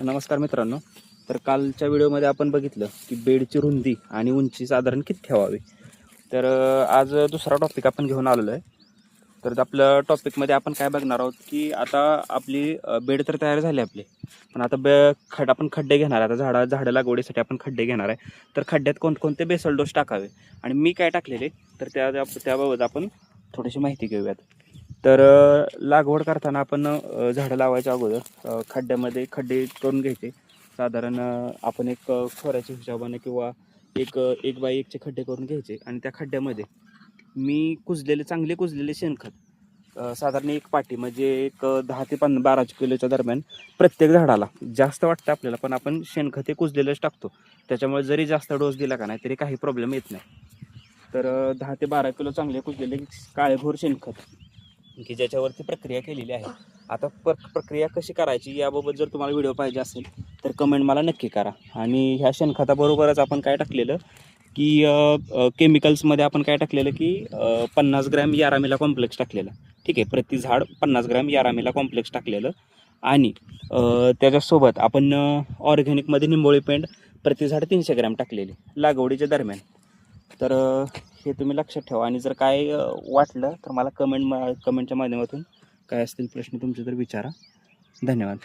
नमस्कार मित्रांनो. तर कालच्या व्हिडिओमध्ये आपण बघितलं की बेडची रुंदी आणि उंची साधारण किती ठेवावी. तर आज दुसरा टॉपिक आपण घेऊन आलेलो आहे. तर आपल्या टॉपिकमध्ये आपण काय बघणार आहोत की आता आपली बेड तर तयार झाली आपली, पण आता आपण खड्डे घेणार आहे. आता झाडं लागवडीसाठी आपण खड्डे घेणार आहे. तर खड्ड्यात कोणकोणते बेसल डोस टाकावे आणि मी काय टाकलेले तर त्याबाबत आपण थोडीशी माहिती घेऊयात. तर लागवड करताना आपण झाडं लावायच्या अगोदर खड्ड्यामध्ये खड्डे करून घ्यायचे. साधारण आपण एक खोऱ्याच्या हिशोबाने किंवा एक बाय एकचे खड्डे करून घ्यायचे आणि त्या खड्ड्यामध्ये मी चांगले कुजलेले शेणखत साधारण एक पाटी म्हणजे एक 10 ते 12 किलोच्या दरम्यान प्रत्येक झाडाला. जास्त वाटतं आपल्याला, पण आपण शेणखत हे कुजलेलंच टाकतो. त्याच्यामुळे जरी जास्त डोस दिला का नाही तरी काही प्रॉब्लेम येत नाही. तर 10 ते 12 किलो चांगले कुजलेले काळेभोर शेणखत की ज्याच्यावरती प्रक्रिया केलेली आहे. आता प्रक्रिया कशी करायची याबाबत जर तुम्हाला व्हिडिओ पाहिजे असेल तर कमेंट मला नक्की करा. आणि ह्या शेणखताबरोबरच आपण काय टाकलेलं की केमिकल्समध्ये आपण काय टाकलेलं की 50 ग्रॅम यारामिला कॉम्प्लेक्स टाकलेलं. ठीक आहे, प्रति झाड 50 ग्रॅम यारामिला कॉम्प्लेक्स टाकलेलं. आणि त्याच्यासोबत आपण ऑर्गॅनिकमध्ये निंबोळी पेंड प्रति झाड 300 ग्रॅम टाकलेली लागवडीच्या दरम्यान. तर हे तुम्ही लक्षात ठेवा. आणि जर काय वाटलं तर मला कमेंटच्या माध्यमातून काय असतील प्रश्न तुमचे तर विचारा. धन्यवाद.